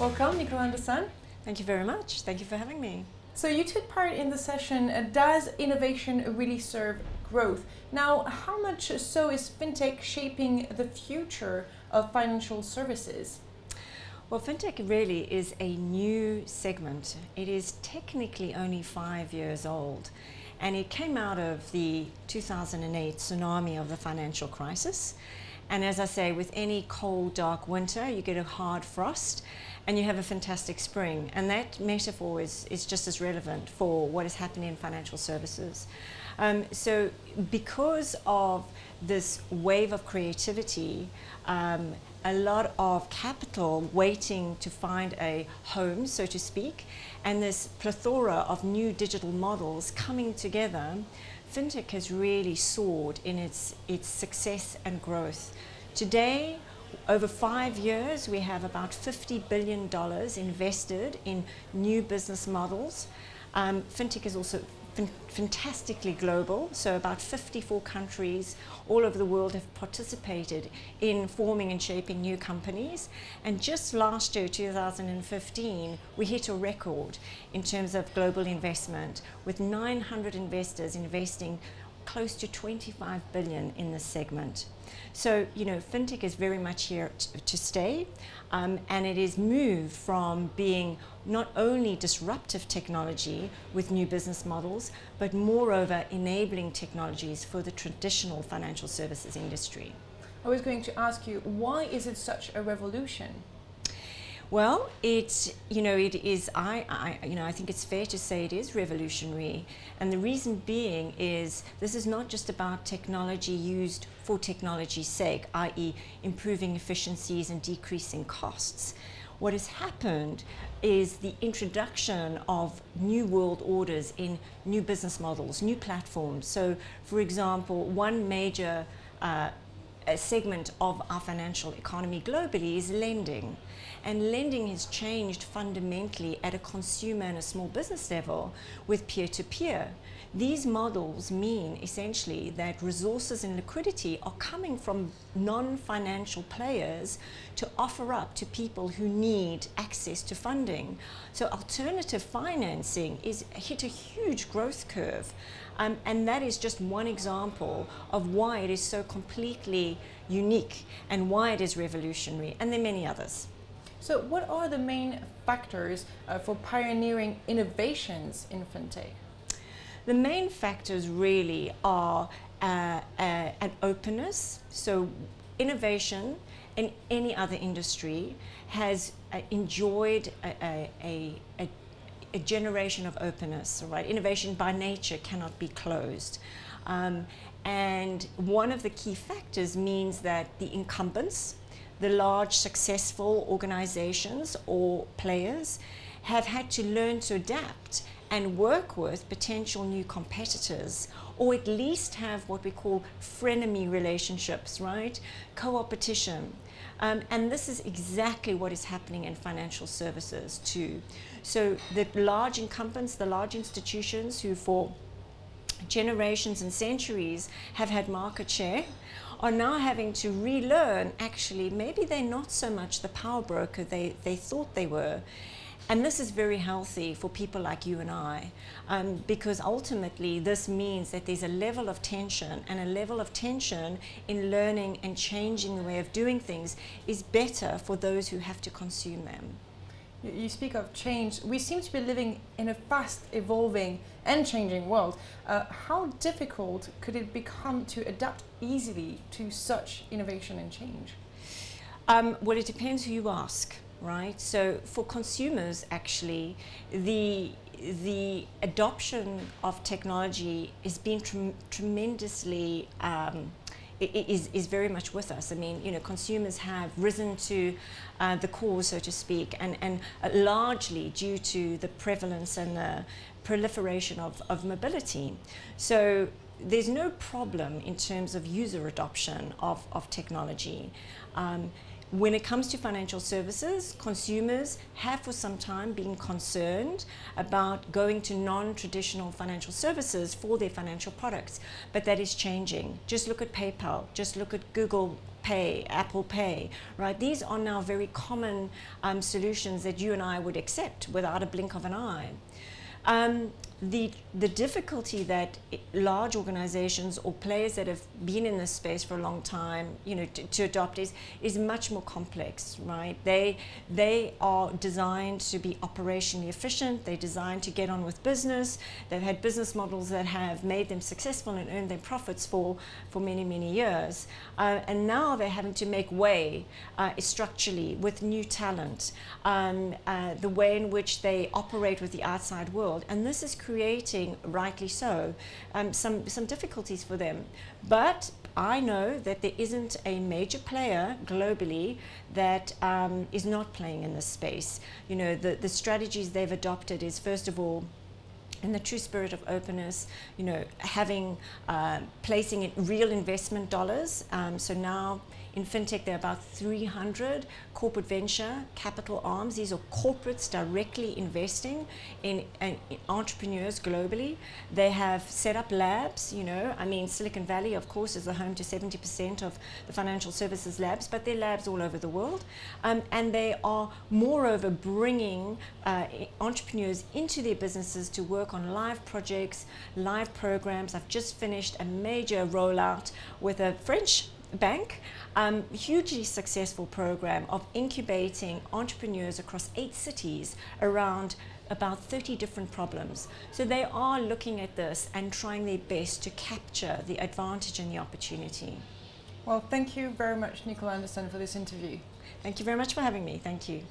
Welcome, Nicole and Sun. Thank you very much. Thank you for having me. So you took part in the session, does innovation really serve growth? Now, how much so is FinTech shaping the future of financial services? Well, FinTech really is a new segment. It is technically only 5 years old, and it came out of the 2008 tsunami of the financial crisis. And as I say, with any cold, dark winter, you get a hard frost and you have a fantastic spring. And that metaphor is just as relevant for what is happening in financial services. So because of this wave of creativity, a lot of capital waiting to find a home, so to speak, and this plethora of new digital models coming together, FinTech has really soared in its success and growth. Today, over 5 years, we have about $50 billion invested in new business models. FinTech is also fantastically global, so about 54 countries all over the world have participated in forming and shaping new companies. And just last year, 2015, we hit a record in terms of global investment, with 900 investors investing close to 25 billion in this segment. So, you know, FinTech is very much here to stay, and it is moved from being not only disruptive technology with new business models, but moreover enabling technologies for the traditional financial services industry. I was going to ask you, why is it such a revolution? Well, I think it's fair to say it is revolutionary. And the reason being is this is not just about technology used for technology's sake, i.e. improving efficiencies and decreasing costs. What has happened is the introduction of new world orders in new business models, new platforms. So, for example, one major a segment of our financial economy globally is lending. And lending has changed fundamentally at a consumer and a small business level with peer-to-peer. These models mean essentially that resources and liquidity are coming from non-financial players to offer up to people who need access to funding. So alternative financing is hit a huge growth curve. And that is just one example of why it is so completely unique and why it is revolutionary, and there are many others. So what are the main factors for pioneering innovations in FinTech? The main factors really are an openness. So innovation in any other industry has enjoyed a generation of openness, right? Innovation by nature cannot be closed. And one of the key factors means that the incumbents, the large successful organizations or players, have had to learn to adapt and work with potential new competitors, or at least have what we call frenemy relationships, right? Co-opetition. And this is exactly what is happening in financial services too. So the large incumbents, the large institutions who for generations and centuries have had market share, are now having to relearn, actually, maybe they're not so much the power broker they thought they were. And this is very healthy for people like you and I, because ultimately this means that there's a level of tension, and a level of tension in learning and changing the way of doing things is better for those who have to consume them. You speak of change. We seem to be living in a fast evolving and changing world. How difficult could it become to adapt easily to such innovation and change? Well, it depends who you ask, right? So for consumers, actually, the adoption of technology has been tremendously is very much with us. I mean, you know, consumers have risen to the cause, so to speak, and largely due to the prevalence and the proliferation of mobility. So there's no problem in terms of user adoption of technology. When it comes to financial services, consumers have for some time been concerned about going to non-traditional financial services for their financial products, but that is changing. Just look at PayPal, just look at Google Pay, Apple Pay, right? These are now very common solutions that you and I would accept without a blink of an eye. The difficulty that large organizations or players that have been in this space for a long time, you know, to adopt is much more complex, right? They are designed to be operationally efficient. They're designed to get on with business. They've had business models that have made them successful and earned them profits for many, many years. And now they're having to make way structurally with new talent, the way in which they operate with the outside world. And this is creating, rightly so, some difficulties for them. But I know that there isn't a major player globally that is not playing in this space. You know, the strategies they've adopted is, first of all, in the true spirit of openness, you know, placing in real investment dollars. So now in FinTech, there are about 300 corporate venture capital arms. These are corporates directly investing in entrepreneurs globally. They have set up labs, you know. I mean, Silicon Valley, of course, is the home to 70% of the financial services labs, but there are labs all over the world. And they are, moreover, bringing entrepreneurs into their businesses to work on live projects, live programs. I've just finished a major rollout with a French bank, hugely successful program of incubating entrepreneurs across 8 cities around about 30 different problems. So they are looking at this and trying their best to capture the advantage and the opportunity. Well, thank you very much, Nicole Anderson, for this interview. Thank you very much for having me. Thank you.